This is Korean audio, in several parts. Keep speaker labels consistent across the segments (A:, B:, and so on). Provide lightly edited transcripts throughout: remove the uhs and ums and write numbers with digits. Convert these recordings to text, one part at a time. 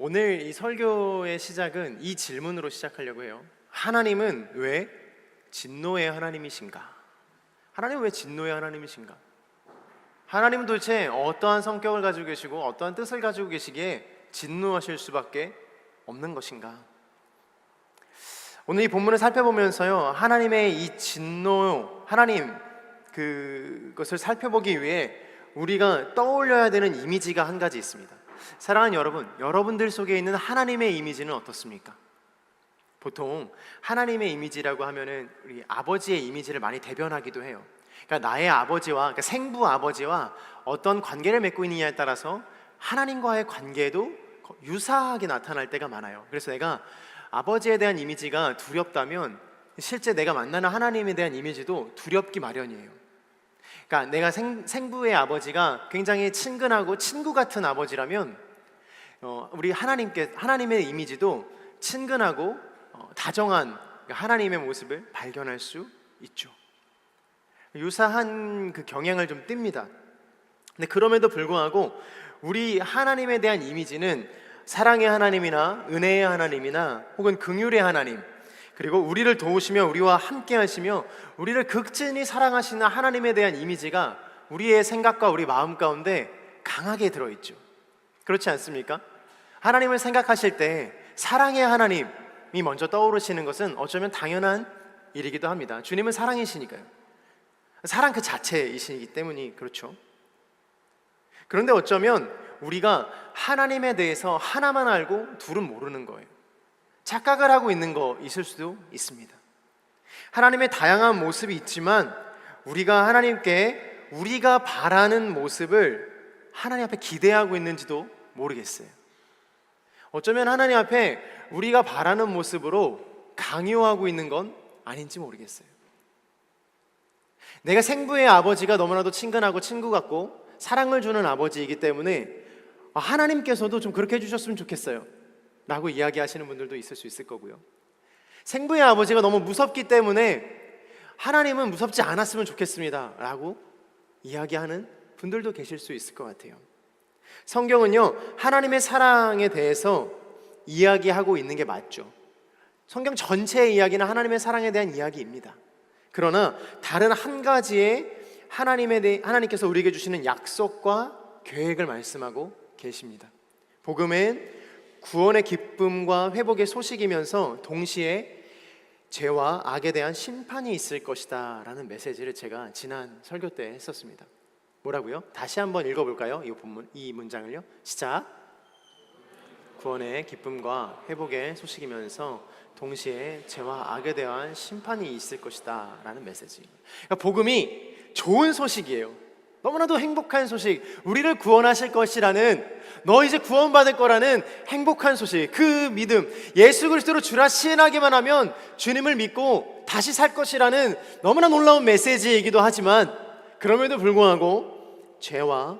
A: 오늘 이 설교의 시작은 이 질문으로 시작하려고 해요. 하나님은 왜 진노의 하나님이신가? 하나님은 왜 진노의 하나님이신가? 하나님은 도대체 어떠한 성격을 가지고 계시고 어떠한 뜻을 가지고 계시기에 진노하실 수밖에 없는 것인가? 오늘 이 본문을 살펴보면서요, 하나님의 이 진노, 하나님 그것을 살펴보기 위해 우리가 떠올려야 되는 이미지가 한 가지 있습니다. 사랑하는 여러분, 여러분들 속에 있는 하나님의 이미지는 어떻습니까? 보통 하나님의 이미지라고 하면은 우리 아버지의 이미지를 많이 대변하기도 해요. 그러니까 나의 아버지와, 그러니까 생부 아버지와 어떤 관계를 맺고 있느냐에 따라서 하나님과의 관계도 유사하게 나타날 때가 많아요. 그래서 내가 아버지에 대한 이미지가 두렵다면 실제 내가 만나는 하나님에 대한 이미지도 두렵기 마련이에요. 그러니까 내가 생부의 아버지가 굉장히 친근하고 친구 같은 아버지라면 우리 하나님의 이미지도 친근하고 다정한 하나님의 모습을 발견할 수 있죠. 유사한 그 경향을 좀 띱니다. 근데 그럼에도 불구하고 우리 하나님에 대한 이미지는 사랑의 하나님이나 은혜의 하나님이나 혹은 긍휼의 하나님, 그리고 우리를 도우시며 우리와 함께 하시며 우리를 극진히 사랑하시는 하나님에 대한 이미지가 우리의 생각과 우리 마음 가운데 강하게 들어있죠. 그렇지 않습니까? 하나님을 생각하실 때 사랑의 하나님이 먼저 떠오르시는 것은 어쩌면 당연한 일이기도 합니다. 주님은 사랑이시니까요. 사랑 그 자체이시기 때문이 그렇죠. 그런데 어쩌면 우리가 하나님에 대해서 하나만 알고 둘은 모르는 거예요. 착각을 하고 있는 거 있을 수도 있습니다. 하나님의 다양한 모습이 있지만 우리가 하나님께 우리가 바라는 모습을 하나님 앞에 기대하고 있는지도 모르겠어요. 어쩌면 하나님 앞에 우리가 바라는 모습으로 강요하고 있는 건 아닌지 모르겠어요. 내가 생부의 아버지가 너무나도 친근하고 친구 같고 사랑을 주는 아버지이기 때문에 하나님께서도 좀 그렇게 해주셨으면 좋겠어요 라고 이야기하시는 분들도 있을 수 있을 거고요. 생부의 아버지가 너무 무섭기 때문에 하나님은 무섭지 않았으면 좋겠습니다 라고 이야기하는 분들도 계실 수 있을 것 같아요. 성경은요, 하나님의 사랑에 대해서 이야기하고 있는 게 맞죠. 성경 전체의 이야기는 하나님의 사랑에 대한 이야기입니다. 그러나 다른 한 가지의 하나님께서 우리에게 주시는 약속과 계획을 말씀하고 계십니다. 복음은 구원의 기쁨과 회복의 소식이면서 동시에 죄와 악에 대한 심판이 있을 것이다 라는 메시지를 제가 지난 설교 때 했었습니다. 뭐라고요? 다시 한번 읽어볼까요? 이 문장을요. 시작. 구원의 기쁨과 회복의 소식이면서 동시에 죄와 악에 대한 심판이 있을 것이다 라는 메시지. 그러니까 복음이 좋은 소식이에요. 너무나도 행복한 소식, 우리를 구원하실 것이라는, 너 이제 구원받을 거라는 행복한 소식, 그 믿음, 예수 그리스도로 주라 시인하기만 하면 주님을 믿고 다시 살 것이라는 너무나 놀라운 메시지이기도 하지만, 그럼에도 불구하고 죄와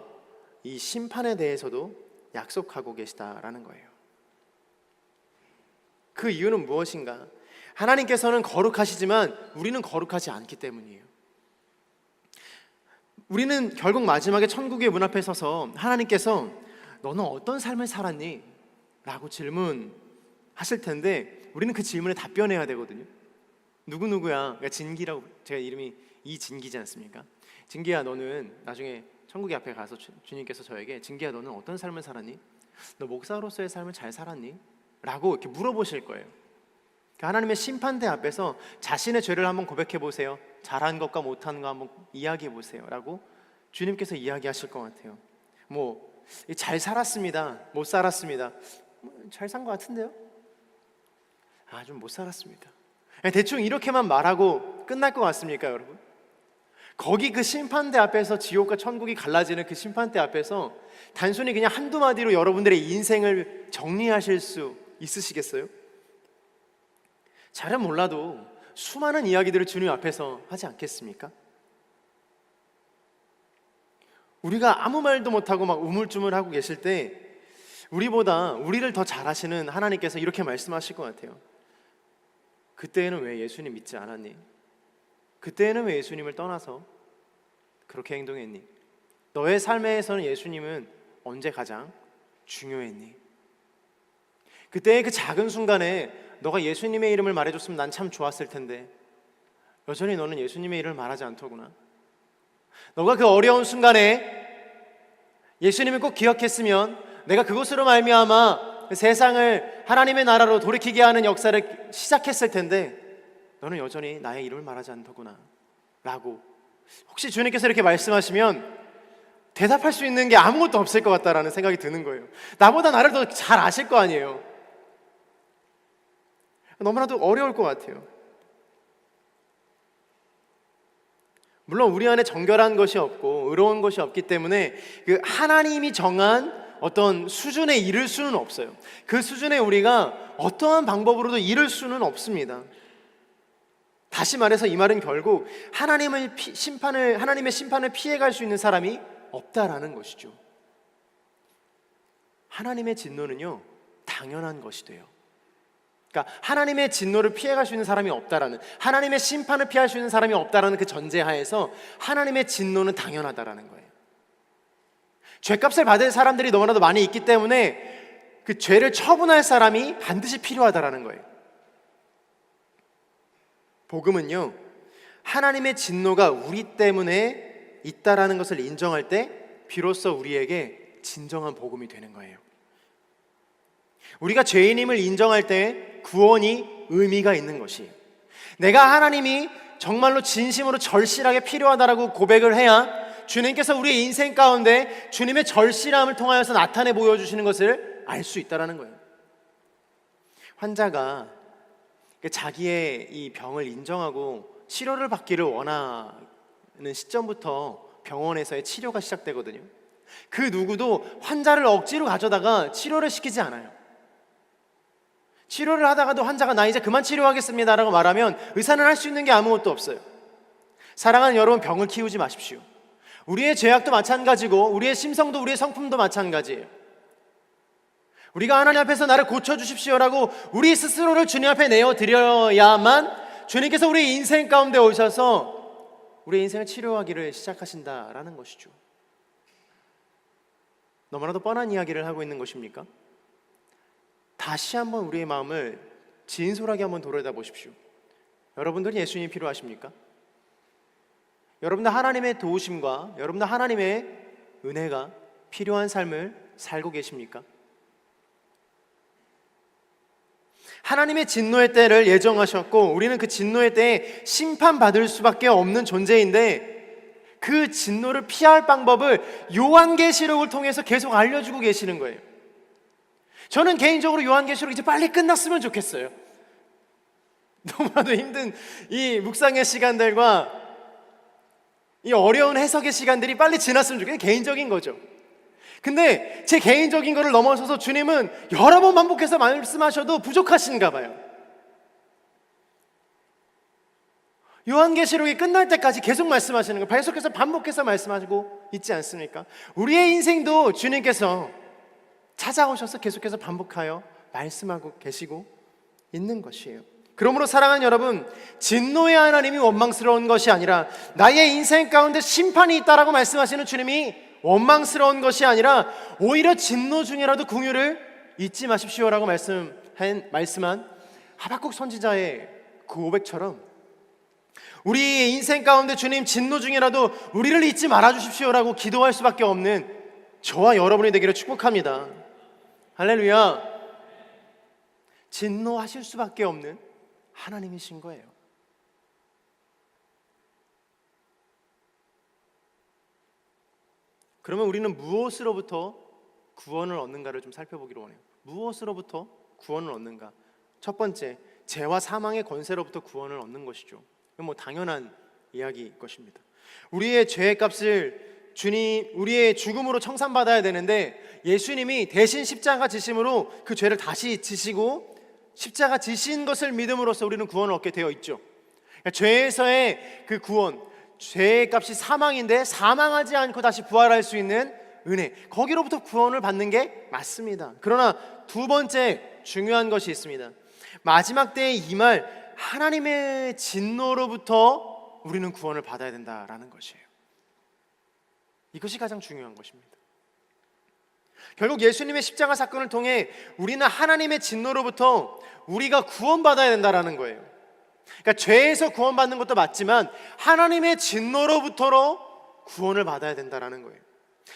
A: 이 심판에 대해서도 약속하고 계시다라는 거예요. 그 이유는 무엇인가? 하나님께서는 거룩하시지만 우리는 거룩하지 않기 때문이에요. 우리는 결국 마지막에 천국의 문 앞에 서서 하나님께서 너는 어떤 삶을 살았니? 라고 질문하실 텐데 우리는 그 질문에 답변해야 되거든요. 누구누구야, 그러니까 진기라고, 제가 이름이 이진기지 않습니까? 진기야, 너는 나중에 천국의 앞에 가서 주님께서 저에게 진기야, 너는 어떤 삶을 살았니? 너 목사로서의 삶을 잘 살았니? 라고 이렇게 물어보실 거예요. 그러니까 하나님의 심판대 앞에서 자신의 죄를 한번 고백해 보세요. 잘한 것과 못한 거 한번 이야기해 보세요 라고 주님께서 이야기하실 것 같아요. 잘 살았습니다, 못 살았습니다, 잘 산 것 같은데요? 좀 못 살았습니다. 대충 이렇게만 말하고 끝날 것 같습니까, 여러분? 거기 그 심판대 앞에서 지옥과 천국이 갈라지는 그 심판대 앞에서 단순히 그냥 한두 마디로 여러분들의 인생을 정리하실 수 있으시겠어요? 잘은 몰라도 수많은 이야기들을 주님 앞에서 하지 않겠습니까? 우리가 아무 말도 못하고 막 우물쭈물하고 계실 때 우리보다 우리를 더 잘 아시는 하나님께서 이렇게 말씀하실 것 같아요. 그때에는 왜 예수님 믿지 않았니? 그때에는 왜 예수님을 떠나서 그렇게 행동했니? 너의 삶에서는 예수님은 언제 가장 중요했니? 그때의 그 작은 순간에 너가 예수님의 이름을 말해줬으면 난 참 좋았을 텐데 여전히 너는 예수님의 이름을 말하지 않더구나. 너가 그 어려운 순간에 예수님을 꼭 기억했으면 내가 그것으로 말미암아 세상을 하나님의 나라로 돌이키게 하는 역사를 시작했을 텐데 너는 여전히 나의 이름을 말하지 않더구나 라고, 혹시 주님께서 이렇게 말씀하시면 대답할 수 있는 게 아무것도 없을 것 같다라는 생각이 드는 거예요. 나보다 나를 더 잘 아실 거 아니에요. 너무나도 어려울 것 같아요. 물론 우리 안에 정결한 것이 없고 의로운 것이 없기 때문에 그 하나님이 정한 어떤 수준에 이를 수는 없어요. 그 수준에 우리가 어떠한 방법으로도 이를 수는 없습니다. 다시 말해서 이 말은 결국 하나님의 심판을 피해갈 수 있는 사람이 없다라는 것이죠. 하나님의 진노는요, 당연한 것이 돼요. 그러니까 하나님의 진노를 피해갈 수 있는 사람이 없다라는, 하나님의 심판을 피할 수 있는 사람이 없다라는 그 전제하에서 하나님의 진노는 당연하다라는 거예요. 죄값을 받을 사람들이 너무나도 많이 있기 때문에 그 죄를 처분할 사람이 반드시 필요하다라는 거예요. 복음은요, 하나님의 진노가 우리 때문에 있다라는 것을 인정할 때 비로소 우리에게 진정한 복음이 되는 거예요. 우리가 죄인임을 인정할 때 구원이 의미가 있는 것이에요. 내가 하나님이 정말로 진심으로 절실하게 필요하다라고 고백을 해야 주님께서 우리의 인생 가운데 주님의 절실함을 통하여서 나타내 보여주시는 것을 알 수 있다는 거예요. 환자가 자기의 이 병을 인정하고 치료를 받기를 원하는 시점부터 병원에서의 치료가 시작되거든요. 그 누구도 환자를 억지로 가져다가 치료를 시키지 않아요. 치료를 하다가도 환자가 나 이제 그만 치료하겠습니다 라고 말하면 의사는 할 수 있는 게 아무것도 없어요. 사랑하는 여러분, 병을 키우지 마십시오. 우리의 죄악도 마찬가지고 우리의 심성도 우리의 성품도 마찬가지예요. 우리가 하나님 앞에서 나를 고쳐주십시오라고 우리 스스로를 주님 앞에 내어드려야만 주님께서 우리 인생 가운데 오셔서 우리 인생을 치료하기를 시작하신다라는 것이죠. 너무나도 뻔한 이야기를 하고 있는 것입니까? 다시 한번 우리의 마음을 진솔하게 한번 돌아다 보십시오. 여러분들은 예수님이 필요하십니까? 여러분들 하나님의 도우심과 여러분들 하나님의 은혜가 필요한 삶을 살고 계십니까? 하나님의 진노의 때를 예정하셨고 우리는 그 진노의 때에 심판받을 수밖에 없는 존재인데 그 진노를 피할 방법을 요한계시록을 통해서 계속 알려주고 계시는 거예요. 저는 개인적으로 요한계시록 이제 빨리 끝났으면 좋겠어요. 너무나도 힘든 이 묵상의 시간들과 이 어려운 해석의 시간들이 빨리 지났으면 좋겠어요. 개인적인 거죠. 근데 제 개인적인 거를 넘어서서 주님은 여러 번 반복해서 말씀하셔도 부족하신가 봐요. 요한계시록이 끝날 때까지 계속 말씀하시는 거, 계속해서 반복해서 말씀하시고 있지 않습니까? 우리의 인생도 주님께서 찾아오셔서 계속해서 반복하여 말씀하고 계시고 있는 것이에요. 그러므로 사랑하는 여러분, 진노의 하나님이 원망스러운 것이 아니라 나의 인생 가운데 심판이 있다라고 말씀하시는 주님이 원망스러운 것이 아니라 오히려 진노 중이라도 긍휼을 잊지 마십시오라고 말씀한 하박국 선지자의 그 고백처럼 우리 인생 가운데 주님 진노 중이라도 우리를 잊지 말아 주십시오라고 기도할 수밖에 없는 저와 여러분이 되기를 축복합니다. 할렐루야. 진노하실 수밖에 없는 하나님이신 거예요. 그러면 우리는 무엇으로부터 구원을 얻는가를 좀 살펴보기로 원해요. 무엇으로부터 구원을 얻는가? 첫 번째, 죄와 사망의 권세로부터 구원을 얻는 것이죠. 이건 당연한 이야기일 것입니다. 우리의 죄의 값을 우리의 죽음으로 청산받아야 되는데 예수님이 대신 십자가 지심으로 그 죄를 다시 지시고 십자가 지신 것을 믿음으로써 우리는 구원을 얻게 되어 있죠. 그러니까 죄에서의 그 구원, 죄의 값이 사망인데 사망하지 않고 다시 부활할 수 있는 은혜, 거기로부터 구원을 받는 게 맞습니다. 그러나 두 번째 중요한 것이 있습니다. 마지막 때에 임할 하나님의 진노로부터 우리는 구원을 받아야 된다라는 것이에요. 이것이 가장 중요한 것입니다. 결국 예수님의 십자가 사건을 통해 우리는 하나님의 진노로부터 우리가 구원받아야 된다라는 거예요. 그러니까 죄에서 구원받는 것도 맞지만 하나님의 진노로부터로 구원을 받아야 된다라는 거예요.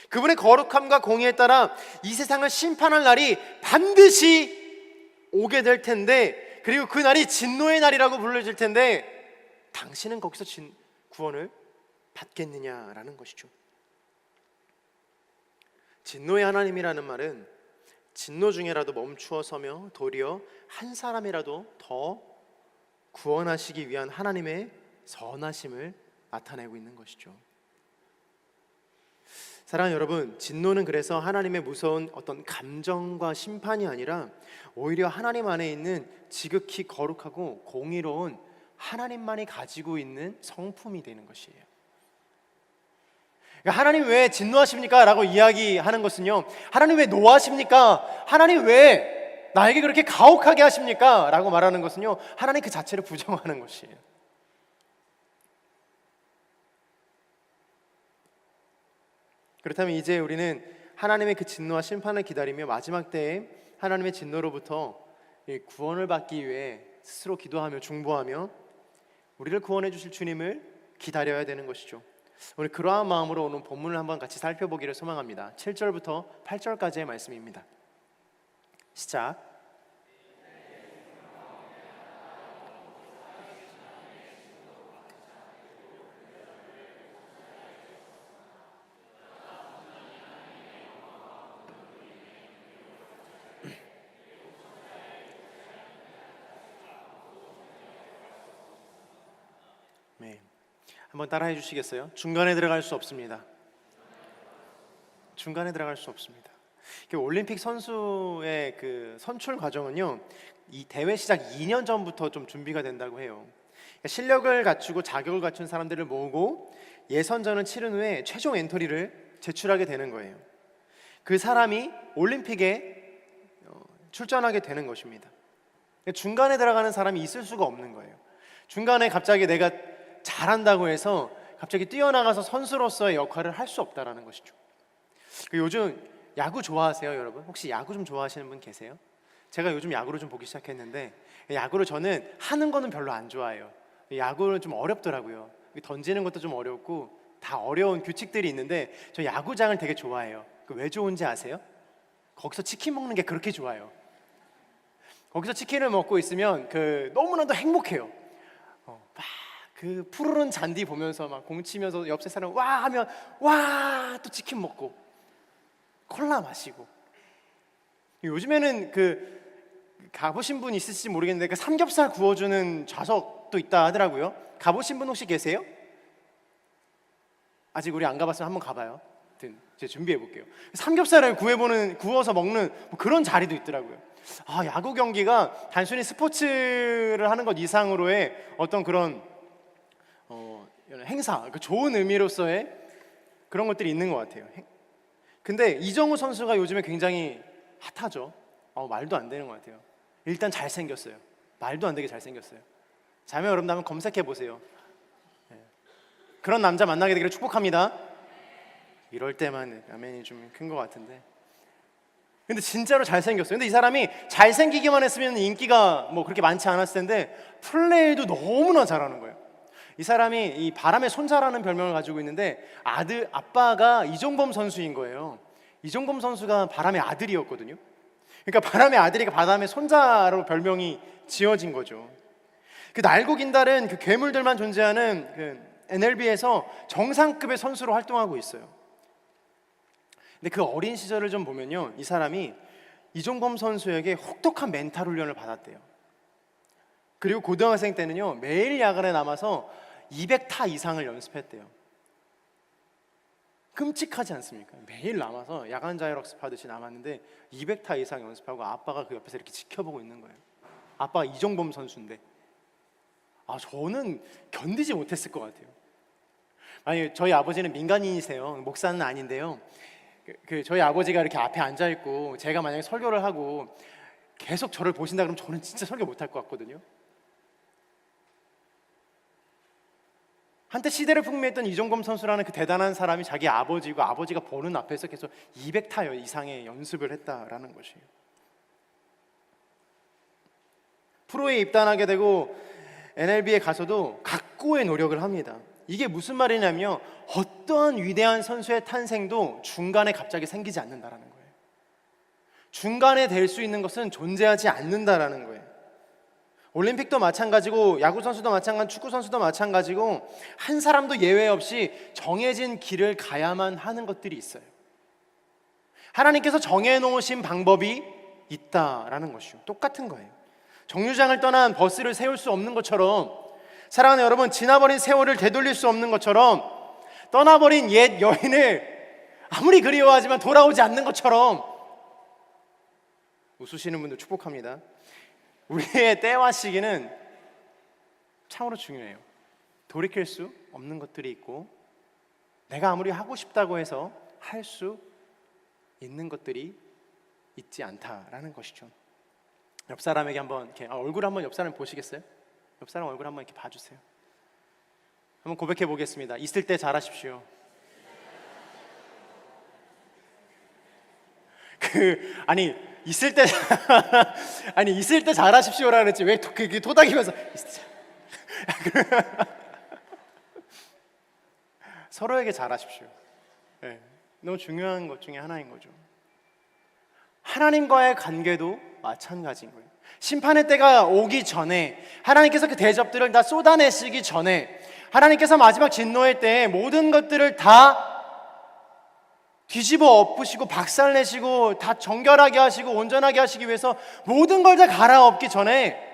A: 그분의 거룩함과 공의에 따라 이 세상을 심판할 날이 반드시 오게 될 텐데, 그리고 그 날이 진노의 날이라고 불려질 텐데 당신은 거기서 구원을 받겠느냐라는 것이죠. 진노의 하나님이라는 말은 진노 중에라도 멈추어 서며 도리어 한 사람이라도 더 구원하시기 위한 하나님의 선하심을 나타내고 있는 것이죠. 사랑하는 여러분, 진노는 그래서 하나님의 무서운 어떤 감정과 심판이 아니라 오히려 하나님 안에 있는 지극히 거룩하고 공의로운 하나님만이 가지고 있는 성품이 되는 것이에요. 하나님 왜 진노하십니까? 라고 이야기하는 것은요, 하나님 왜 노하십니까? 하나님 왜 나에게 그렇게 가혹하게 하십니까? 라고 말하는 것은요, 하나님 그 자체를 부정하는 것이에요. 그렇다면 이제 우리는 하나님의 그 진노와 심판을 기다리며 마지막 때에 하나님의 진노로부터 구원을 받기 위해 스스로 기도하며 중보하며 우리를 구원해 주실 주님을 기다려야 되는 것이죠. 오늘 그러한 마음으로 오늘 본문을 한번 같이 살펴보기를 소망합니다. 7절부터 8절까지의 말씀입니다. 시작. 네. 한번 따라해 주시겠어요? 중간에 들어갈 수 없습니다. 중간에 들어갈 수 없습니다. 올림픽 선수의 그 선출 과정은요, 이 대회 시작 2년 전부터 좀 준비가 된다고 해요. 실력을 갖추고 자격을 갖춘 사람들을 모으고 예선전을 치른 후에 최종 엔트리를 제출하게 되는 거예요. 그 사람이 올림픽에 출전하게 되는 것입니다. 중간에 들어가는 사람이 있을 수가 없는 거예요. 중간에 갑자기 내가 잘한다고 해서 갑자기 뛰어나가서 선수로서의 역할을 할 수 없다라는 것이죠. 요즘 야구 좋아하세요, 여러분? 혹시 야구 좀 좋아하시는 분 계세요? 제가 요즘 야구를 좀 보기 시작했는데 야구를 저는 하는 거는 별로 안 좋아해요. 야구는 좀 어렵더라고요. 던지는 것도 좀 어렵고 다 어려운 규칙들이 있는데 저 야구장을 되게 좋아해요. 왜 좋은지 아세요? 거기서 치킨 먹는 게 그렇게 좋아요. 거기서 치킨을 먹고 있으면 너무나도 행복해요. 그 푸르른 잔디 보면서 막 공 치면서 옆에 사람 와 하면 와 또 치킨 먹고 콜라 마시고. 요즘에는 가보신 분 있으실지 모르겠는데 삼겹살 구워주는 좌석도 있다 하더라고요. 가보신 분 혹시 계세요? 아직 우리 안 가봤으면 한번 가봐요. 제가 준비해 볼게요. 삼겹살을 구워서 먹는 그런 자리도 있더라고요. 야구 경기가 단순히 스포츠를 하는 것 이상으로의 어떤 그런 행사, 좋은 의미로서의 그런 것들이 있는 것 같아요. 근데 이정우 선수가 요즘에 굉장히 핫하죠. 말도 안 되는 것 같아요. 일단 잘생겼어요. 말도 안 되게 잘생겼어요. 자매 여러분 한번 검색해 보세요. 그런 남자 만나게 되기를 축복합니다. 이럴 때만 아멘이 좀 큰 것 같은데, 근데 진짜로 잘생겼어요. 근데 이 사람이 잘생기기만 했으면 인기가 그렇게 많지 않았을 텐데 플레이도 너무나 잘하는 거예요. 이 사람이 이 바람의 손자라는 별명을 가지고 있는데 아빠가 이종범 선수인 거예요. 이종범 선수가 바람의 아들이었거든요. 그러니까 바람의 아들이가 바람의 손자로 별명이 지어진 거죠. 그 날고 긴달은 그 괴물들만 존재하는 그 NLB에서 정상급의 선수로 활동하고 있어요. 근데 그 어린 시절을 좀 보면요, 이 사람이 이종범 선수에게 혹독한 멘탈 훈련을 받았대요. 그리고 고등학생 때는요, 매일 야간에 남아서 200타 이상을 연습했대요. 끔찍하지 않습니까? 매일 남아서 야간 자율학습하듯이 남았는데 200타 이상 연습하고 아빠가 그 옆에서 이렇게 지켜보고 있는 거예요. 아빠가 이종범 선수인데 저는 견디지 못했을 것 같아요. 아니, 저희 아버지는 민간인이세요. 목사는 아닌데요, 저희 아버지가 이렇게 앞에 앉아있고 제가 만약에 설교를 하고 계속 저를 보신다 그러면 저는 진짜 설교 못할 것 같거든요. 한때 시대를 풍미했던 이종범 선수라는 그 대단한 사람이 자기 아버지고 아버지가 보는 앞에서 계속 200타 이상의 연습을 했다라는 것이에요. 프로에 입단하게 되고 NLB에 가서도 각고의 노력을 합니다. 이게 무슨 말이냐면요, 어떠한 위대한 선수의 탄생도 중간에 갑자기 생기지 않는다라는 거예요. 중간에 될 수 있는 것은 존재하지 않는다라는 거예요. 올림픽도 마찬가지고 야구 선수도 마찬가지고 축구 선수도 마찬가지고 한 사람도 예외 없이 정해진 길을 가야만 하는 것들이 있어요. 하나님께서 정해놓으신 방법이 있다라는 것이요, 똑같은 거예요. 정류장을 떠난 버스를 세울 수 없는 것처럼, 사랑하는 여러분, 지나버린 세월을 되돌릴 수 없는 것처럼, 떠나버린 옛 여인을 아무리 그리워하지만 돌아오지 않는 것처럼, 웃으시는 분들 축복합니다. 우리의 때와 시기는 참으로 중요해요. 돌이킬 수 없는 것들이 있고, 내가 아무리 하고 싶다고 해서 할 수 있는 것들이 있지 않다라는 것이죠. 옆 사람에게 한번 이렇게 얼굴 한번 옆 사람 보시겠어요? 옆 사람 얼굴 한번 이렇게 봐주세요. 한번 고백해 보겠습니다. 있을 때 잘하십시오. 있을 때 있을 때 잘하십시오라 그랬지 왜 그게 토닥이면서 서로에게 잘하십시오. 네, 너무 중요한 것 중에 하나인 거죠. 하나님과의 관계도 마찬가지인 거예요. 심판의 때가 오기 전에, 하나님께서 그 대접들을 다 쏟아내시기 전에, 하나님께서 마지막 진노의 때에 모든 것들을 다 뒤집어 엎으시고 박살내시고 다 정결하게 하시고 온전하게 하시기 위해서 모든 걸 다 갈아엎기 전에,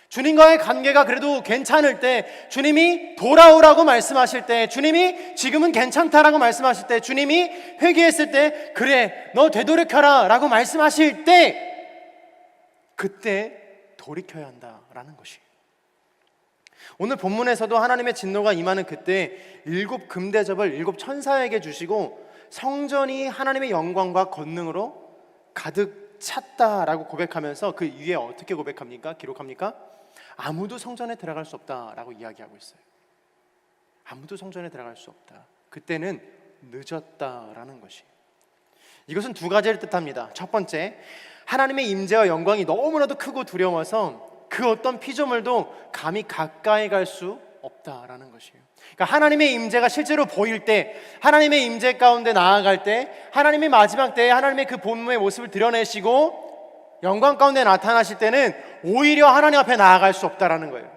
A: 주님과의 관계가 그래도 괜찮을 때, 주님이 돌아오라고 말씀하실 때, 주님이 지금은 괜찮다라고 말씀하실 때, 주님이 회개했을 때 그래 너 되돌이켜라 라고 말씀하실 때, 그때 돌이켜야 한다라는 것이에요. 오늘 본문에서도 하나님의 진노가 임하는 그때 7 금대접을 7 천사에게 주시고 성전이 하나님의 영광과 권능으로 가득 찼다라고 고백하면서 그 위에 어떻게 고백합니까? 기록합니까? 아무도 성전에 들어갈 수 없다라고 이야기하고 있어요. 아무도 성전에 들어갈 수 없다. 그때는 늦었다라는 것이에요. 이것은 2 가지를 뜻합니다. 첫 번째, 하나님의 임재와 영광이 너무나도 크고 두려워서 그 어떤 피조물도 감히 가까이 갈 수 없다라는 것이에요. 그러니까 하나님의 임재가 실제로 보일 때, 하나님의 임재 가운데 나아갈 때, 하나님의 마지막 때에 하나님의 그 본무의 모습을 드러내시고 영광 가운데 나타나실 때는 오히려 하나님 앞에 나아갈 수 없다라는 거예요.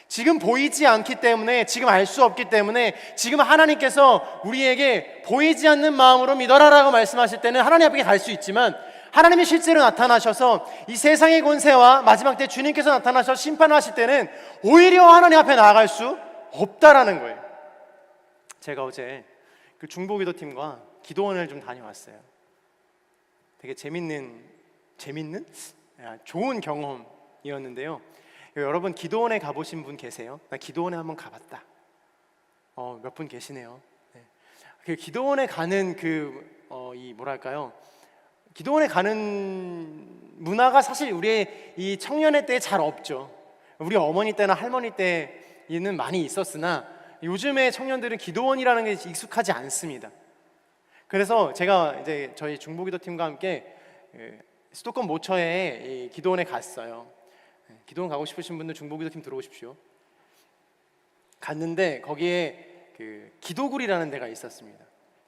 A: 지금 보이지 않기 때문에, 지금 알 수 없기 때문에, 지금 하나님께서 우리에게 보이지 않는 마음으로 믿어라라고 말씀하실 때는 하나님 앞에 갈 수 있지만, 하나님이 실제로 나타나셔서 이 세상의 권세와 마지막 때 주님께서 나타나셔서 심판하실 때는 오히려 하나님 앞에 나아갈 수 없다라는 거예요. 제가 어제 그 중보기도팀과 기도원을 좀 다녀왔어요. 되게 재밌는 좋은 경험이었는데요. 여러분 기도원에 가보신 분 계세요? 나 기도원에 한번 가봤다. 몇 분 계시네요. 네. 그 기도원에 가는 기도원에 가는 문화가 사실 우리의 이 청년의 때에 잘 없죠. 우리 어머니 때나 할머니 때에는 많이 있었으나 요즘의 청년들은 기도원이라는 게 익숙하지 않습니다. 그래서 제가 이제 저희 중보기도팀과 함께 수도권 모처에 기도원에 갔어요. 기도원 가고 싶으신 분들 중보기도팀 들어오십시오. 갔는데 거기에 그 기도굴이라는 데가 있었습니다.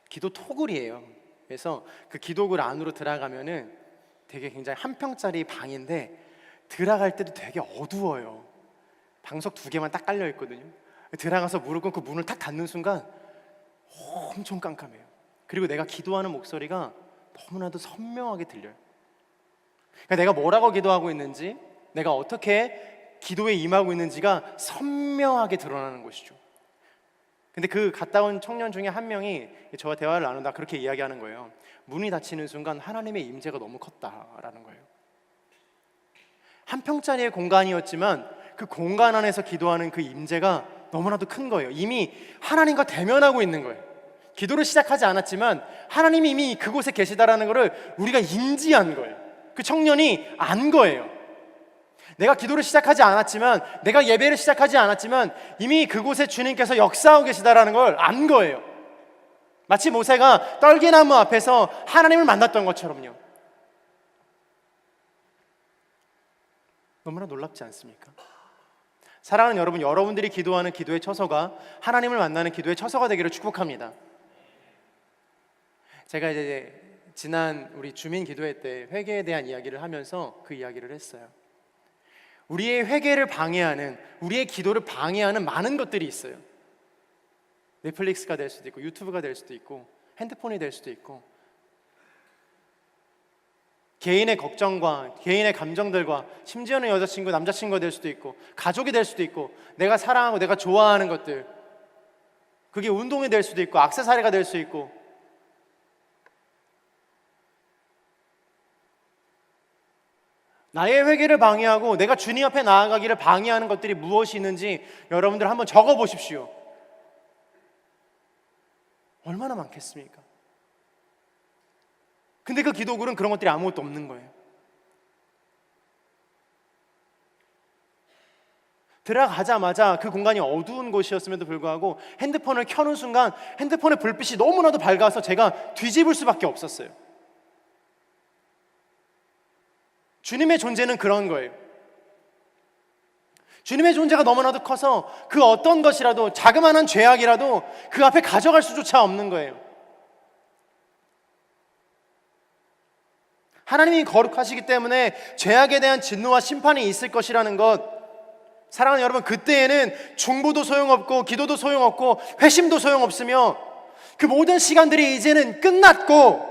A: 기도 토굴이에요. 그래서 그 기도굴 안으로 들어가면은 되게 굉장히 한 평짜리 방인데 들어갈 때도 되게 어두워요. 방석 2개만 딱 깔려 있거든요. 들어가서 무릎 꿇고 문을 탁 닫는 순간 엄청 깜깜해요. 그리고 내가 기도하는 목소리가 너무나도 선명하게 들려요. 그러니까 내가 뭐라고 기도하고 있는지, 내가 어떻게 기도에 임하고 있는지가 선명하게 드러나는 것이죠. 근데 그 갔다 온 청년 중에 한 명이 저와 대화를 나누다 그렇게 이야기하는 거예요. 문이 닫히는 순간 하나님의 임재가 너무 컸다라는 거예요. 한 평짜리의 공간이었지만 그 공간 안에서 기도하는 그 임재가 너무나도 큰 거예요. 이미 하나님과 대면하고 있는 거예요. 기도를 시작하지 않았지만 하나님이 이미 그곳에 계시다라는 것을 우리가 인지한 거예요. 그 청년이 안 거예요. 내가 기도를 시작하지 않았지만, 내가 예배를 시작하지 않았지만 이미 그곳에 주님께서 역사하고 계시다라는 걸 안 거예요. 마치 모세가 떨기나무 앞에서 하나님을 만났던 것처럼요. 너무나 놀랍지 않습니까? 사랑하는 여러분, 여러분들이 기도하는 기도의 처소가 하나님을 만나는 기도의 처소가 되기를 축복합니다. 제가 이제 지난 우리 주민 기도회 때 회개에 대한 이야기를 하면서 그 이야기를 했어요. 우리의 회개를 방해하는, 우리의 기도를 방해하는 많은 것들이 있어요. 넷플릭스가 될 수도 있고, 유튜브가 될 수도 있고, 핸드폰이 될 수도 있고, 개인의 걱정과 개인의 감정들과, 심지어는 여자친구, 남자친구가 될 수도 있고, 가족이 될 수도 있고, 내가 사랑하고 내가 좋아하는 것들, 그게 운동이 될 수도 있고, 액세서리가 될 수 있고, 나의 회개를 방해하고 내가 주님 앞에 나아가기를 방해하는 것들이 무엇이 있는지 여러분들 한번 적어보십시오. 얼마나 많겠습니까? 근데 그 기도굴은 그런 것들이 아무것도 없는 거예요. 들어가자마자 그 공간이 어두운 곳이었음에도 불구하고 핸드폰을 켜는 순간 핸드폰의 불빛이 너무나도 밝아서 제가 뒤집을 수밖에 없었어요. 주님의 존재는 그런 거예요. 주님의 존재가 너무나도 커서 그 어떤 것이라도, 자그마한 죄악이라도 그 앞에 가져갈 수조차 없는 거예요. 하나님이 거룩하시기 때문에 죄악에 대한 진노와 심판이 있을 것이라는 것, 사랑하는 여러분, 그때에는 중보도 소용없고 기도도 소용없고 회심도 소용없으며 그 모든 시간들이 이제는 끝났고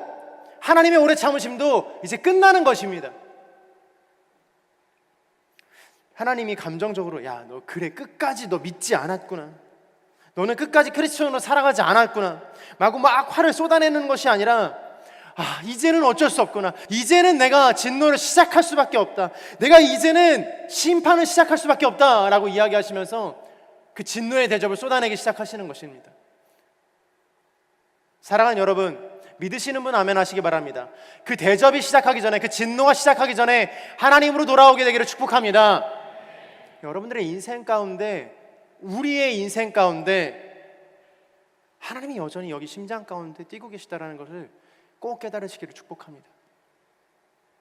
A: 하나님의 오래 참으심도 이제 끝나는 것입니다. 하나님이 감정적으로, 야, 너 그래, 끝까지 너 믿지 않았구나, 너는 끝까지 크리스천으로 살아가지 않았구나 라고 막 화를 쏟아내는 것이 아니라, 이제는 어쩔 수 없구나, 이제는 내가 진노를 시작할 수밖에 없다, 내가 이제는 심판을 시작할 수밖에 없다 라고 이야기하시면서 그 진노의 대접을 쏟아내기 시작하시는 것입니다. 사랑하는 여러분, 믿으시는 분 아멘 하시기 바랍니다. 그 대접이 시작하기 전에, 그 진노가 시작하기 전에 하나님으로 돌아오게 되기를 축복합니다. 여러분들의 인생 가운데, 우리의 인생 가운데 하나님이 여전히 여기 심장 가운데 뛰고 계시다라는 것을 꼭 깨달으시기를 축복합니다.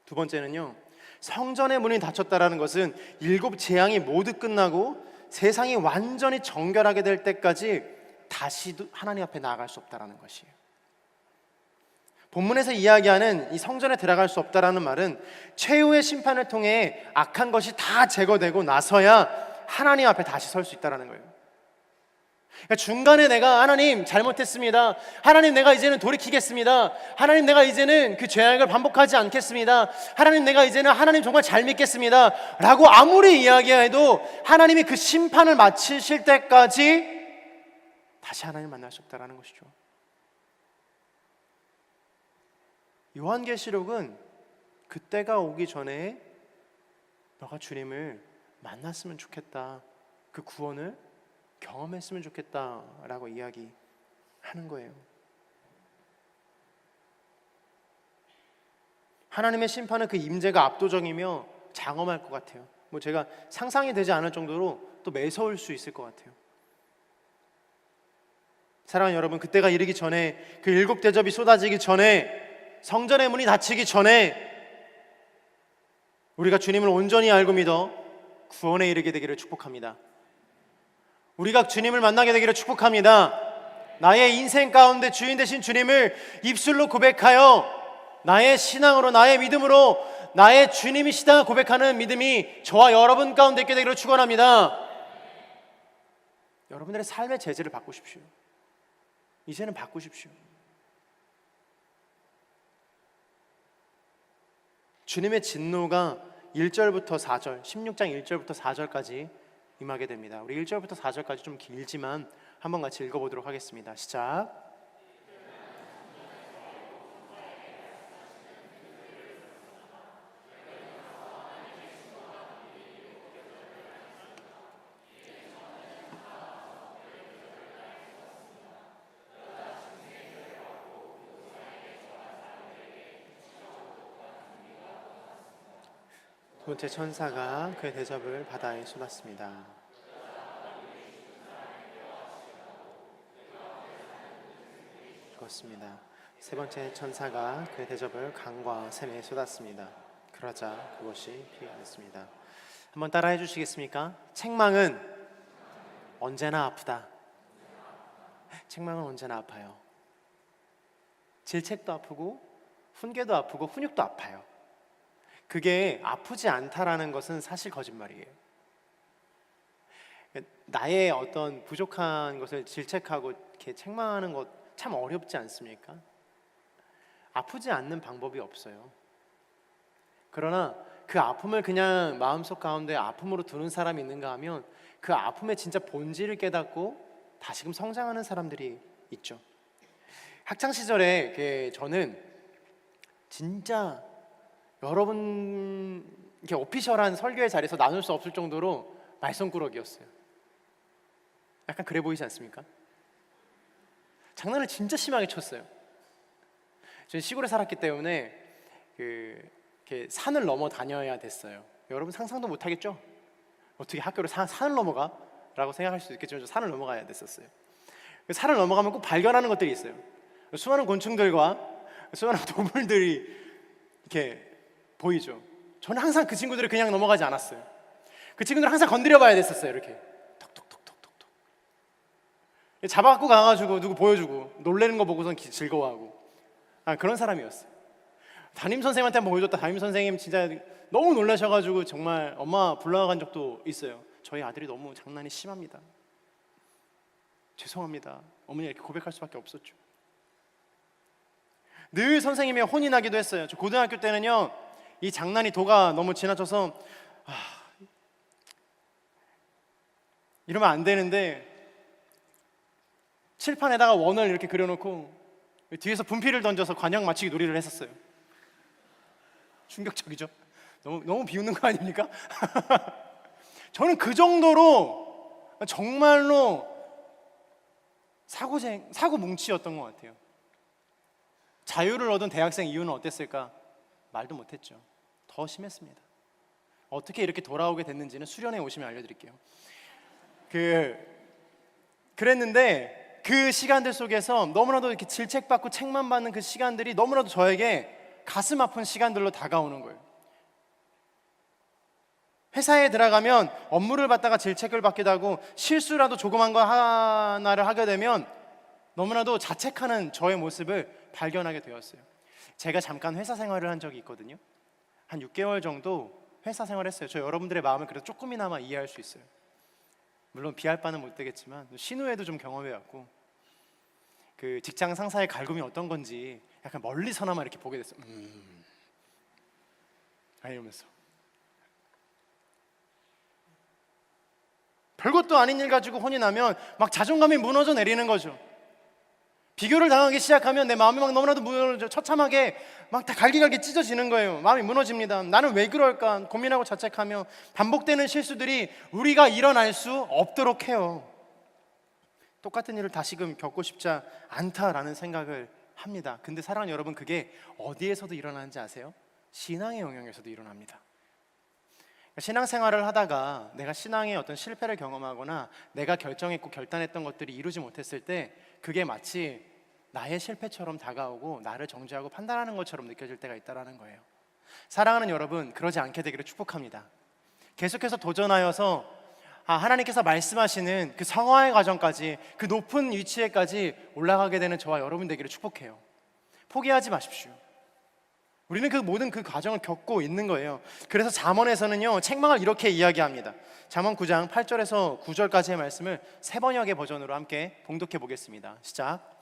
A: 두 번째는요, 성전의 문이 닫혔다라는 것은 7 재앙이 모두 끝나고 세상이 완전히 정결하게 될 때까지 다시 하나님 앞에 나아갈 수 없다라는 것이에요. 본문에서 이야기하는 이 성전에 들어갈 수 없다라는 말은 최후의 심판을 통해 악한 것이 다 제거되고 나서야 하나님 앞에 다시 설 수 있다라는 거예요. 그러니까 중간에 내가, 하나님 잘못했습니다, 하나님 내가 이제는 돌이키겠습니다, 하나님 내가 이제는 그 죄악을 반복하지 않겠습니다, 하나님 내가 이제는 하나님 정말 잘 믿겠습니다 라고 아무리 이야기해도 하나님이 그 심판을 마치실 때까지 다시 하나님을 만날 수 없다라는 것이죠. 요한계시록은 그때가 오기 전에 너가 주님을 만났으면 좋겠다, 그 구원을 경험했으면 좋겠다라고 이야기하는 거예요. 하나님의 심판은 그 임재가 압도적이며 장엄할 것 같아요. 제가 상상이 되지 않을 정도로 또 매서울 수 있을 것 같아요. 사랑하는 여러분, 그때가 이르기 전에, 그 7 대접이 쏟아지기 전에, 성전의 문이 닫히기 전에 우리가 주님을 온전히 알고 믿어 구원에 이르게 되기를 축복합니다. 우리가 주님을 만나게 되기를 축복합니다. 나의 인생 가운데 주인 되신 주님을 입술로 고백하여 나의 신앙으로, 나의 믿음으로 나의 주님이시다 고백하는 믿음이 저와 여러분 가운데 있게 되기를 축원합니다. 여러분들의 삶의 재질을 바꾸십시오. 이제는 바꾸십시오. 주님의 진노가 1절부터 4절, 16장 1절부터 4절까지 임하게 됩니다. 우리 1절부터 4절까지 좀 길지만 한번 같이 읽어보도록 하겠습니다. 시작. 두 번째 천사가 그의 대접을 바다에 쏟았습니다. 읽었습니다. 세 번째 천사가 그의 대접을 강과 샘에 쏟았습니다. 그러자 그것이 피가 됐습니다. 한번 따라해 주시겠습니까? 책망은 언제나 아프다. 책망은 언제나 아파요. 질책도 아프고 훈계도 아프고 훈육도 아파요. 그게 아프지 않다라는 것은 사실 거짓말이에요. 나의 어떤 부족한 것을 질책하고 이렇게 책망하는 것 참 어렵지 않습니까? 아프지 않는 방법이 없어요. 그러나 그 아픔을 그냥 마음속 가운데 아픔으로 두는 사람이 있는가 하면 그 아픔의 진짜 본질을 깨닫고 다시금 성장하는 사람들이 있죠. 학창 시절에 저는 진짜 여러분 이렇게 오피셜한 설교의 자리에서 나눌 수 없을 정도로 말썽꾸러기였어요. 약간 그래 보이지 않습니까? 장난을 진짜 심하게 쳤어요. 저는 시골에 살았기 때문에 이렇게 산을 넘어 다녀야 됐어요. 여러분 상상도 못 하겠죠? 어떻게 학교를 산을 넘어가? 라고 생각할 수도 있겠지만 저 산을 넘어가야 됐었어요. 산을 넘어가면 꼭 발견하는 것들이 있어요. 수많은 곤충들과 수많은 동물들이 이렇게 보이죠. 저는 항상 그 친구들을 그냥 넘어가지 않았어요. 그 친구들을 항상 건드려 봐야 됐었어요. 이렇게 톡톡톡톡톡톡 잡아갖고 가가지고 누구 보여주고 놀래는 거 보고선 즐거워하고 그런 사람이었어요. 담임선생님한테 한번 보여줬다. 담임선생님 진짜 너무 놀라셔가지고 정말 엄마 불러간 적도 있어요. 저희 아들이 너무 장난이 심합니다. 죄송합니다. 어머니 이렇게 고백할 수밖에 없었죠. 늘 선생님이 혼이 나기도 했어요. 저 고등학교 때는요 이 장난이 도가 너무 지나쳐서 이러면 안 되는데 칠판에다가 원을 이렇게 그려놓고 뒤에서 분필을 던져서 관역 맞추기 놀이를 했었어요. 충격적이죠? 너무 비웃는 거 아닙니까? 저는 그 정도로 정말로 사고 뭉치였던 것 같아요. 자유를 얻은 대학생 이유는 어땠을까? 말도 못했죠. 더 심했습니다. 어떻게 이렇게 돌아오게 됐는지는 수련회 오시면 알려드릴게요. 그랬는데 그 시간들 속에서 너무나도 이렇게 질책받고 책망받는 그 시간들이 너무나도 저에게 가슴 아픈 시간들로 다가오는 거예요. 회사에 들어가면 업무를 받다가 질책을 받기도 하고 실수라도 조그만 거 하나를 하게 되면 너무나도 자책하는 저의 모습을 발견하게 되었어요. 제가 잠깐 회사 생활을 한 적이 있거든요. 한 6개월 정도 회사 생활을 했어요. 저 여러분들의 마음을 그래도 조금이나마 이해할 수 있어요. 물론 비할 바는 못 되겠지만 신우에도 좀 경험해왔고 그 직장 상사의 갈굼이 어떤 건지 약간 멀리서나마 이렇게 보게 됐어요. 이러면서 별것도 아닌 일 가지고 혼이 나면 막 자존감이 무너져 내리는 거죠. 비교를 당하기 시작하면 내 마음이 막 너무나도 무너져 처참하게 막 다 갈기갈기 찢어지는 거예요. 마음이 무너집니다. 나는 왜 그럴까 고민하고 자책하며 반복되는 실수들이 우리가 일어날 수 없도록 해요. 똑같은 일을 다시금 겪고 싶지 않다라는 생각을 합니다. 근데 사랑하는 여러분, 그게 어디에서도 일어나는지 아세요? 신앙의 영역에서도 일어납니다. 신앙생활을 하다가 내가 신앙의 어떤 실패를 경험하거나 내가 결정했고 결단했던 것들이 이루지 못했을 때 그게 마치 나의 실패처럼 다가오고 나를 정죄하고 판단하는 것처럼 느껴질 때가 있다는 거예요. 사랑하는 여러분, 그러지 않게 되기를 축복합니다. 계속해서 도전하여서
B: 하나님께서 말씀하시는 그 성화의 과정까지, 그 높은 위치에까지 올라가게 되는 저와 여러분 되기를 축복해요. 포기하지 마십시오. 우리는 그 모든 그 과정을 겪고 있는 거예요. 그래서 잠언에서는요, 책망을 이렇게 이야기합니다. 잠언 9장 8절에서 9절까지의 말씀을 세 번역의 버전으로 함께 봉독해 보겠습니다. 시작.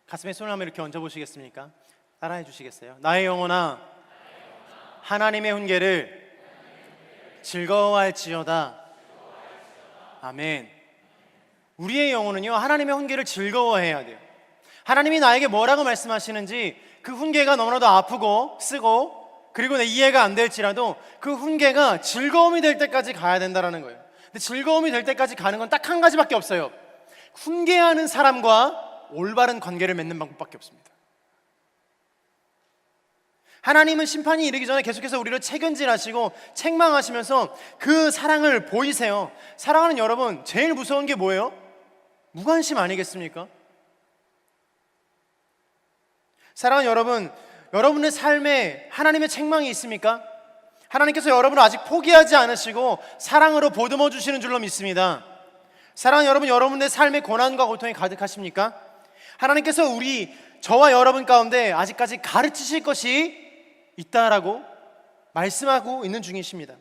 B: 가슴에 손을 한번 이렇게 얹어보시겠습니까? 따라해 주시겠어요? 나의 영혼아, 하나님의 훈계를 즐거워할지어다. 아멘. 우리의 영혼은요, 하나님의 훈계를 즐거워해야 돼요. 하나님이 나에게 뭐라고 말씀하시는지 그 훈계가 너무나도 아프고 쓰고 그리고 내 이해가 안 될지라도 그 훈계가 즐거움이 될 때까지 가야 된다는 거예요. 근데 즐거움이 될 때까지 가는 건 딱 한 가지밖에 없어요. 훈계하는 사람과 올바른 관계를 맺는 방법밖에 없습니다. 하나님은 심판이 이르기 전에 계속해서 우리를 책임질하시고 책망하시면서 그 사랑을 보이세요. 사랑하는 여러분, 제일 무서운 게 뭐예요? 무관심 아니겠습니까? 사랑하는 여러분, 여러분의 삶에 하나님의 책망이 있습니까? 하나님께서 여러분을 아직 포기하지 않으시고 사랑으로 보듬어 주시는 줄로 믿습니다. 사랑하는 여러분, 여러분의 삶에 고난과 고통이 가득하십니까? 하나님께서 저와 여러분 가운데 아직까지 가르치실 것이 있다라고 말씀하고 있는 중이십니다.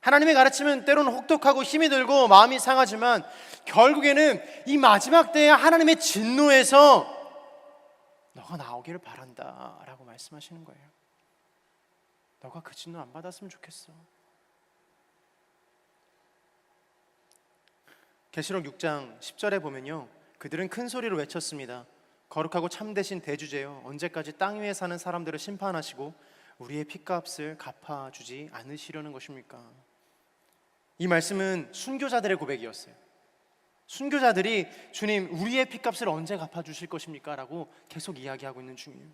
B: 하나님의 가르침은 때로는 혹독하고 힘이 들고 마음이 상하지만 결국에는 이 마지막 때에 하나님의 진노에서 너가 나오기를 바란다 라고 말씀하시는 거예요. 너가 그 진노 안 받았으면 좋겠어. 계시록 6장 10절에 보면요, 그들은 큰 소리로 외쳤습니다. 거룩하고 참되신 대주제여, 언제까지 땅 위에 사는 사람들을 심판하시고 우리의 핏값을 갚아주지 않으시려는 것입니까? 이 말씀은 순교자들의 고백이었어요. 순교자들이 주님, 우리의 핏값을 언제 갚아주실 것입니까? 라고 계속 이야기하고 있는 중이에요.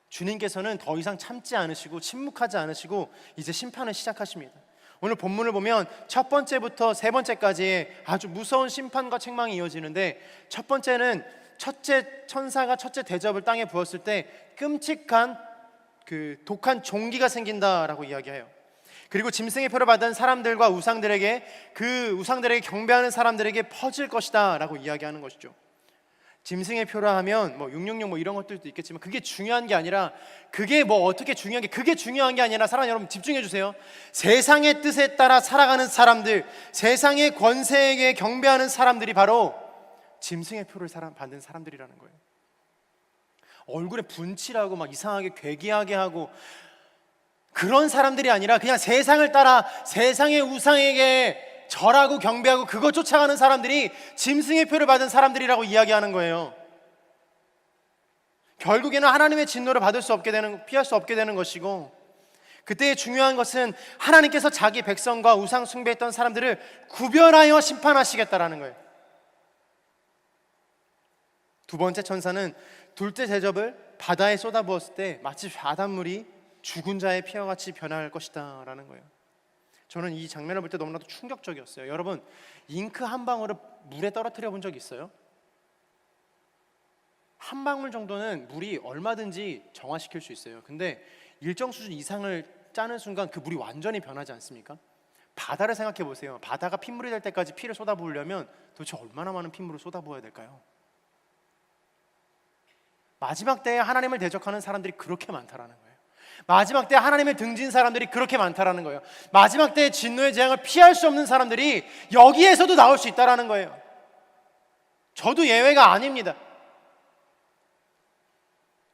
B: 주님께서는 더 이상 참지 않으시고 침묵하지 않으시고 이제 심판을 시작하십니다. 오늘 본문을 보면 첫 번째부터 세 번째까지 아주 무서운 심판과 책망이 이어지는데, 첫 번째는 첫째 천사가 첫째 대접을 땅에 부었을 때 끔찍한 그 독한 종기가 생긴다라고 이야기해요. 그리고 짐승의 표를 받은 사람들과 우상들에게, 그 우상들에게 경배하는 사람들에게 퍼질 것이다 라고 이야기하는 것이죠. 짐승의 표라 하면 666 이런 것들도 있겠지만 그게 중요한 게 아니라, 그게 어떻게 중요한 게, 그게 중요한 게 아니라, 사랑하는 여러분 집중해 주세요. 세상의 뜻에 따라 살아가는 사람들, 세상의 권세에게 경배하는 사람들이 바로 짐승의 표를 받는 사람들이라는 거예요. 얼굴에 분칠하고 막 이상하게 괴기하게 하고 그런 사람들이 아니라 그냥 세상을 따라 세상의 우상에게 절하고 경배하고 그거 쫓아가는 사람들이 짐승의 표를 받은 사람들이라고 이야기하는 거예요. 결국에는 하나님의 진노를 피할 수 없게 되는 것이고, 그때 중요한 것은 하나님께서 자기 백성과 우상 숭배했던 사람들을 구별하여 심판하시겠다라는 거예요. 두 번째 천사는 둘째 대접을 바다에 쏟아부었을 때 마치 바닷물이 죽은 자의 피와 같이 변할 것이다 라는 거예요. 저는 이 장면을 볼 때 너무나도 충격적이었어요. 여러분, 잉크 한 방울을 물에 떨어뜨려 본 적 있어요? 한 방울 정도는 물이 얼마든지 정화시킬 수 있어요. 근데 일정 수준 이상을 짜는 순간 그 물이 완전히 변하지 않습니까? 바다를 생각해 보세요. 바다가 핏물이 될 때까지 피를 쏟아부으려면 도대체 얼마나 많은 핏물을 쏟아부어야 될까요? 마지막 때에 하나님을 대적하는 사람들이 그렇게 많다라는 거예요. 마지막 때 하나님을 등진 사람들이 그렇게 많다라는 거예요. 마지막 때의 진노의 재앙을 피할 수 없는 사람들이 여기에서도 나올 수 있다라는 거예요. 저도 예외가 아닙니다.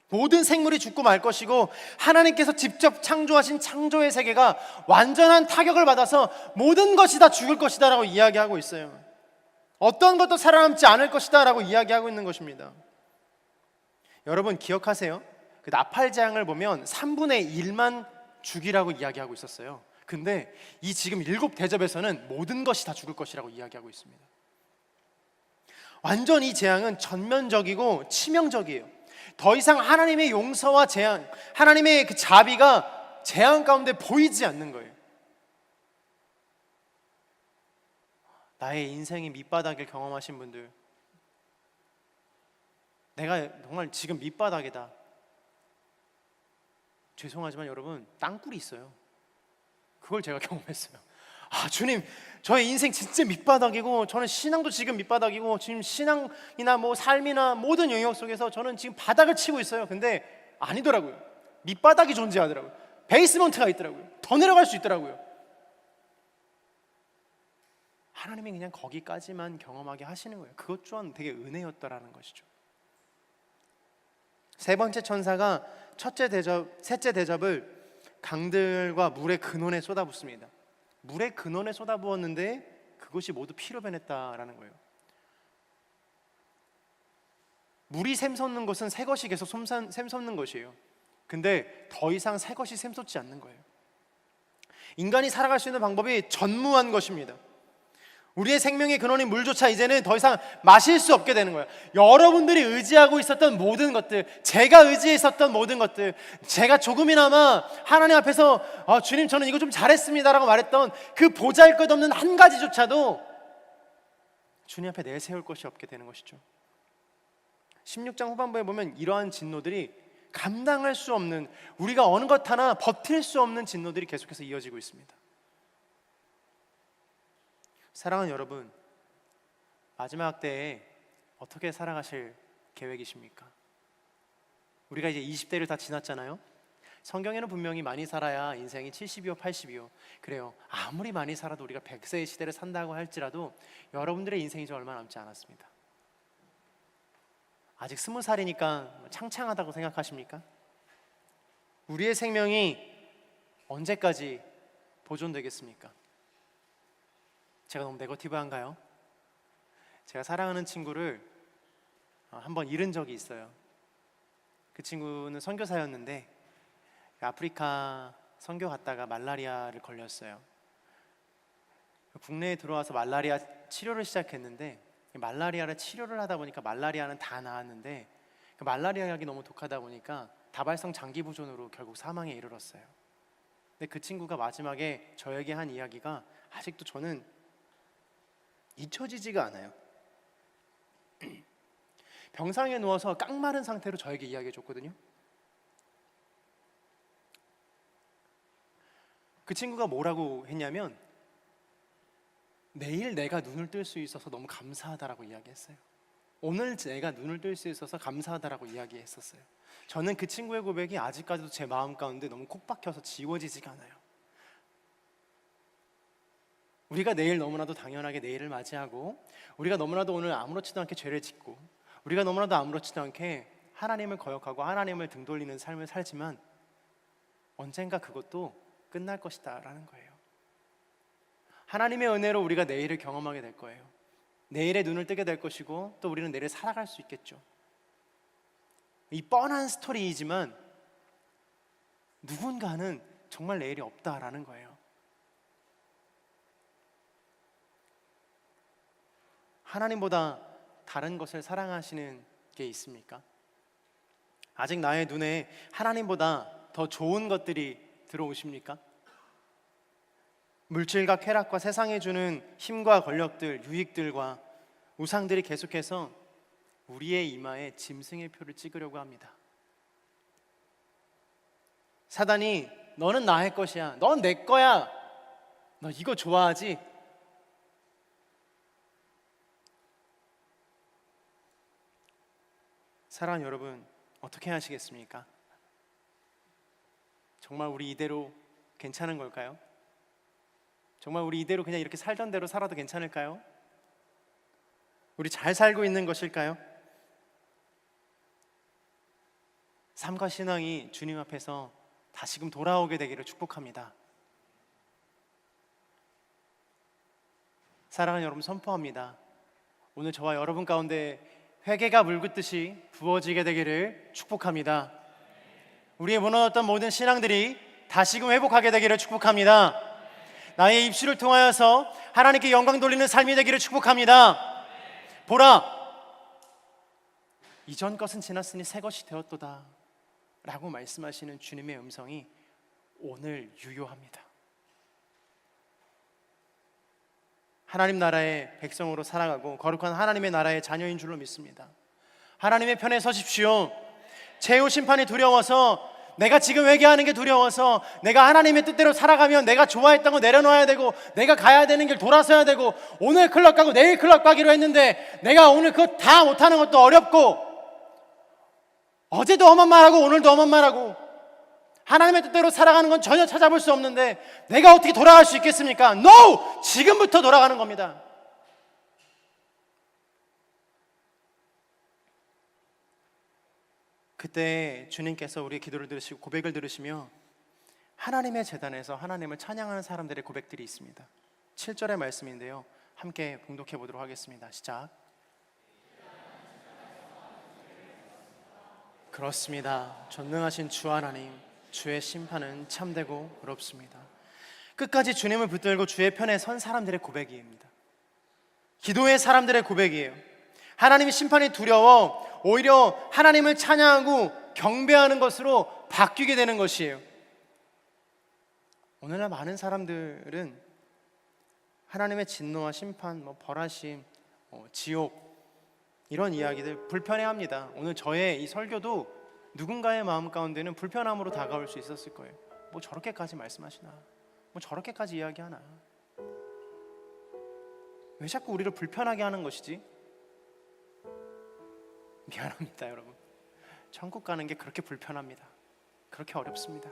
B: 모든 생물이 죽고 말 것이고, 하나님께서 직접 창조하신 창조의 세계가 완전한 타격을 받아서 모든 것이 다 죽을 것이다 라고 이야기하고 있어요. 어떤 것도 살아남지 않을 것이다 라고 이야기하고 있는 것입니다. 여러분 기억하세요? 그 나팔 재앙을 보면 3분의 1만 죽이라고 이야기하고 있었어요. 근데 이 지금 7 대접에서는 모든 것이 다 죽을 것이라고 이야기하고 있습니다. 완전 이 재앙은 전면적이고 치명적이에요. 더 이상 하나님의 용서와 재앙, 하나님의 그 자비가 재앙 가운데 보이지 않는 거예요. 나의 인생의 밑바닥을 경험하신 분들, 내가 정말 지금 밑바닥이다. 죄송하지만 여러분, 땅굴이 있어요. 그걸 제가 경험했어요. 아, 주님, 저의 인생 진짜 밑바닥이고, 저는 신앙도 지금 밑바닥이고, 지금 신앙이나 뭐 삶이나 모든 영역 속에서 저는 지금 바닥을 치고 있어요. 근데 아니더라고요. 밑바닥이 존재하더라고요. 베이스먼트가 있더라고요. 더 내려갈 수 있더라고요. 하나님이 그냥 거기까지만 경험하게 하시는 거예요. 그것 또한 되게 은혜였다라는 것이죠. 세 번째 천사가 셋째 대접을 강들과 물의 근원에 쏟아붓습니다. 물의 근원에 쏟아부었는데 그것이 모두 피로 변했다라는 거예요. 물이 샘솟는 것은 새 것이 계속 샘솟는 것이에요. 근데 더 이상 새 것이 샘솟지 않는 거예요. 인간이 살아갈 수 있는 방법이 전무한 것입니다. 우리의 생명의 근원인 물조차 이제는 더 이상 마실 수 없게 되는 거예요. 여러분들이 의지하고 있었던 모든 것들, 제가 의지했었던 모든 것들, 제가 조금이나마 하나님 앞에서 주님 저는 이거 좀 잘했습니다라고 말했던 그 보잘것없는 한 가지조차도 주님 앞에 내세울 것이 없게 되는 것이죠. 16장 후반부에 보면 이러한 진노들이 감당할 수 없는, 우리가 어느 것 하나 버틸 수 없는 진노들이 계속해서 이어지고 있습니다. 사랑하는 여러분, 마지막 때에 어떻게 살아가실 계획이십니까? 우리가 이제 20대를 다 지났잖아요. 성경에는 분명히 많이 살아야 인생이 70이요 80이요 그래요. 아무리 많이 살아도 우리가 100세의 시대를 산다고 할지라도 여러분들의 인생이 저 얼마 남지 않았습니다. 아직 20살이니까 창창하다고 생각하십니까? 우리의 생명이 언제까지 보존되겠습니까? 제가 너무 네거티브한가요? 제가 사랑하는 친구를 한번 잃은 적이 있어요. 그 친구는 선교사였는데 아프리카 선교 갔다가 말라리아를 걸렸어요. 국내에 들어와서 말라리아 치료를 시작했는데 말라리아를 치료를 하다 보니까 말라리아는 다 나았는데 그 말라리아 약이 너무 독하다 보니까 다발성 장기 부전으로 결국 사망에 이르렀어요. 근데 그 친구가 마지막에 저에게 한 이야기가 아직도 저는 잊혀지지가 않아요. 병상에 누워서 깡마른 상태로 저에게 이야기해 줬거든요. 그 친구가 뭐라고 했냐면 내일 내가 눈을 뜰 수 있어서 너무 감사하다라고 이야기했어요. 오늘 내가 눈을 뜰 수 있어서 감사하다라고 이야기했었어요. 저는 그 친구의 고백이 아직까지도 제 마음 가운데 너무 콕 박혀서 지워지지가 않아요. 우리가 내일 너무나도 당연하게 내일을 맞이하고, 우리가 너무나도 오늘 아무렇지도 않게 죄를 짓고, 우리가 너무나도 아무렇지도 않게 하나님을 거역하고 하나님을 등 돌리는 삶을 살지만 언젠가 그것도 끝날 것이다 라는 거예요. 하나님의 은혜로 우리가 내일을 경험하게 될 거예요. 내일의 눈을 뜨게 될 것이고, 또 우리는 내일을 살아갈 수 있겠죠. 이 뻔한 스토리이지만 누군가는 정말 내일이 없다라는 거예요. 하나님보다 다른 것을 사랑하시는 게 있습니까? 아직 나의 눈에 하나님보다 더 좋은 것들이 들어오십니까? 물질과 쾌락과 세상에 주는 힘과 권력들, 유익들과 우상들이 계속해서 우리의 이마에 짐승의 표를 찍으려고 합니다. 사단이 너는 나의 것이야, 넌 내 거야, 너 이거 좋아하지? 사랑하는 여러분, 어떻게 하시겠습니까? 정말 우리 이대로 괜찮은 걸까요? 정말 우리 이대로 그냥 이렇게 살던 대로 살아도 괜찮을까요? 우리 잘 살고 있는 것일까요? 삶과 신앙이 주님 앞에서 다시금 돌아오게 되기를 축복합니다. 사랑하는 여러분, 선포합니다. 오늘 저와 여러분 가운데 회개가 물붓듯이 부어지게 되기를 축복합니다. 우리의 무너졌던 모든 신앙들이 다시금 회복하게 되기를 축복합니다. 나의 입술을 통하여서 하나님께 영광 돌리는 삶이 되기를 축복합니다. 보라, 이전 것은 지났으니 새 것이 되었도다 라고 말씀하시는 주님의 음성이 오늘 유효합니다. 하나님 나라의 백성으로 살아가고 거룩한 하나님의 나라의 자녀인 줄로 믿습니다. 하나님의 편에 서십시오. 최후 심판이 두려워서, 내가 지금 회개하는 게 두려워서, 내가 하나님의 뜻대로 살아가면 내가 좋아했던 거 내려놔야 되고, 내가 가야 되는 길 돌아서야 되고, 오늘 클럽 가고 내일 클럽 가기로 했는데 내가 오늘 그거 다 못하는 것도 어렵고, 어제도 험한 말하고 오늘도 험한 말하고, 하나님의 뜻대로 살아가는 건 전혀 찾아볼 수 없는데 내가 어떻게 돌아갈 수 있겠습니까? No! 지금부터 돌아가는 겁니다. 그때 주님께서 우리의 기도를 들으시고 고백을 들으시며 하나님의 제단에서 하나님을 찬양하는 사람들의 고백들이 있습니다. 7절의 말씀인데요, 함께 봉독해 보도록 하겠습니다. 시작. 그렇습니다. 전능하신 주 하나님, 주의 심판은 참되고 의롭습니다. 끝까지 주님을 붙들고 주의 편에 선 사람들의 고백입니다. 기도의 사람들의 고백이에요. 하나님의 심판이 두려워 오히려 하나님을 찬양하고 경배하는 것으로 바뀌게 되는 것이에요. 오늘날 많은 사람들은 하나님의 진노와 심판, 벌하심, 지옥, 이런 이야기들 불편해합니다. 오늘 저의 이 설교도 누군가의 마음 가운데는 불편함으로 다가올 수 있었을 거예요. 뭐 저렇게까지 말씀하시나, 뭐 저렇게까지 이야기하나, 왜 자꾸 우리를 불편하게 하는 것이지? 미안합니다 여러분. 천국 가는 게 그렇게 불편합니다. 그렇게 어렵습니다.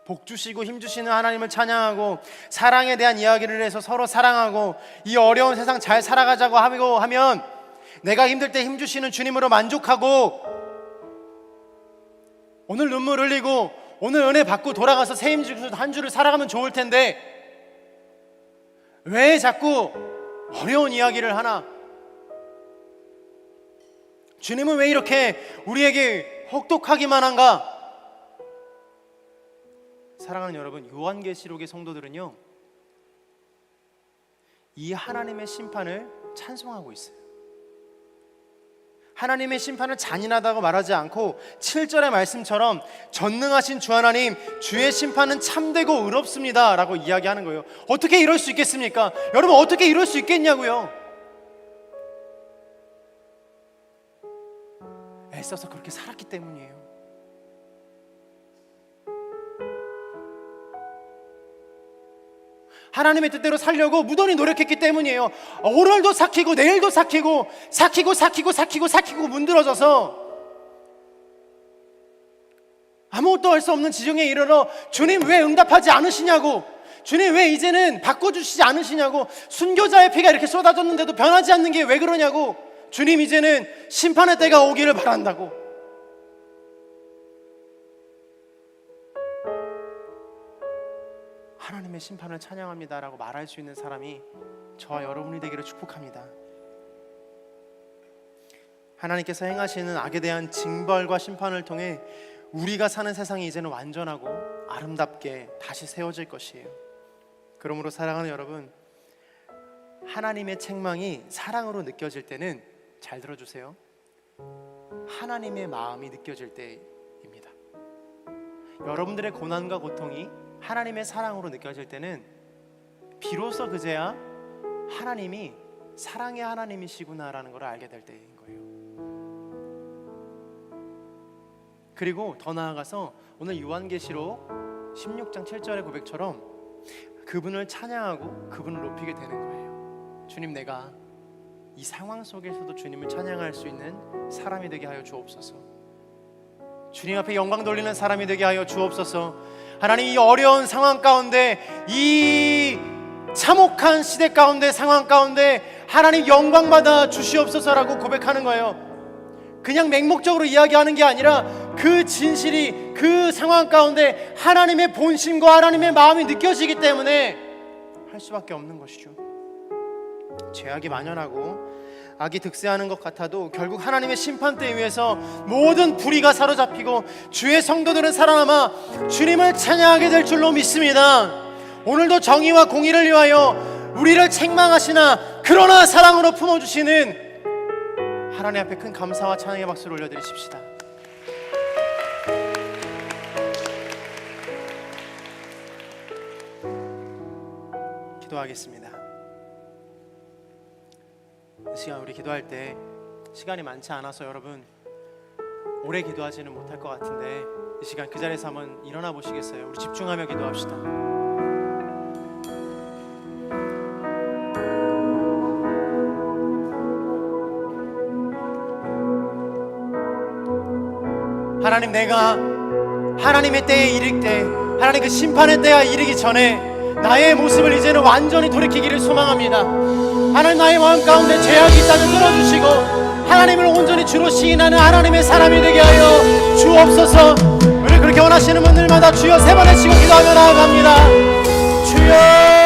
B: 복 주시고 힘 주시는 하나님을 찬양하고 사랑에 대한 이야기를 해서 서로 사랑하고 이 어려운 세상 잘 살아가자고 하면 내가 힘들 때 힘 주시는 주님으로 만족하고, 오늘 눈물 흘리고 오늘 은혜 받고 돌아가서 새 힘 주셔서 한 주를 살아가면 좋을 텐데 왜 자꾸 어려운 이야기를 하나? 주님은 왜 이렇게 우리에게 혹독하기만 한가? 사랑하는 여러분, 요한계시록의 성도들은요, 이 하나님의 심판을 찬송하고 있어요. 하나님의 심판을 잔인하다고 말하지 않고 7절의 말씀처럼 전능하신 주 하나님, 주의 심판은 참되고 의롭습니다 라고 이야기하는 거예요. 어떻게 이럴 수 있겠습니까? 여러분, 어떻게 이럴 수 있겠냐고요? 애써서 그렇게 살았기 때문이에요. 하나님의 뜻대로 살려고 무던히 노력했기 때문이에요. 오늘도 삭히고 내일도 삭히고 문드러져서 아무것도 할 수 없는 지경에 이르러 주님 왜 응답하지 않으시냐고, 주님 왜 이제는 바꿔주시지 않으시냐고, 순교자의 피가 이렇게 쏟아졌는데도 변하지 않는 게 왜 그러냐고, 주님 이제는 심판의 때가 오기를 바란다고. 하나님의 심판을 찬양합니다라고 말할 수 있는 사람이 저와 여러분이 되기를 축복합니다. 하나님께서 행하시는 악에 대한 징벌과 심판을 통해 우리가 사는 세상이 이제는 완전하고 아름답게 다시 세워질 것이에요. 그러므로 사랑하는 여러분, 하나님의 책망이 사랑으로 느껴질 때는, 잘 들어주세요, 하나님의 마음이 느껴질 때입니다. 여러분들의 고난과 고통이 하나님의 사랑으로 느껴질 때는 비로소 그제야 하나님이 사랑의 하나님이시구나라는 걸 알게 될 때인 거예요. 그리고 더 나아가서 오늘 요한계시록 16장 7절의 고백처럼 그분을 찬양하고 그분을 높이게 되는 거예요. 주님, 내가 이 상황 속에서도 주님을 찬양할 수 있는 사람이 되게 하여 주옵소서. 주님 앞에 영광 돌리는 사람이 되게 하여 주옵소서. 하나님, 이 어려운 상황 가운데, 이 참혹한 시대 가운데, 상황 가운데 하나님 영광 받아 주시옵소서라고 고백하는 거예요. 그냥 맹목적으로 이야기하는 게 아니라 그 진실이 그 상황 가운데 하나님의 본심과 하나님의 마음이 느껴지기 때문에 할 수밖에 없는 것이죠. 죄악이 만연하고 악이 득세하는 것 같아도 결국 하나님의 심판대 위에서 모든 불의가 사로잡히고 주의 성도들은 살아남아 주님을 찬양하게 될 줄로 믿습니다. 오늘도 정의와 공의를 위하여 우리를 책망하시나 그러나 사랑으로 품어주시는 하나님 앞에 큰 감사와 찬양의 박수를 올려드리십시다. 기도하겠습니다. 이 시간 우리 기도할 때 시간이 많지 않아서 여러분 오래 기도하지는 못할 것 같은데 이 시간 그 자리에서 한번 일어나 보시겠어요? 우리 집중하며 기도합시다. 하나님, 내가 하나님의 때에 이를 때, 하나님 그 심판의 때가 이르기 전에 나의 모습을 이제는 완전히 돌이키기를 소망합니다. 하나님, 나의 마음 가운데 죄악이 있다면 끊어주시고 하나님을 온전히 주로 시인하는 하나님의 사람이 되게 하여 주옵소서. 우리 그렇게 원하시는 분들마다 주여 3번 외치고 기도하며 나아갑니다. 주여.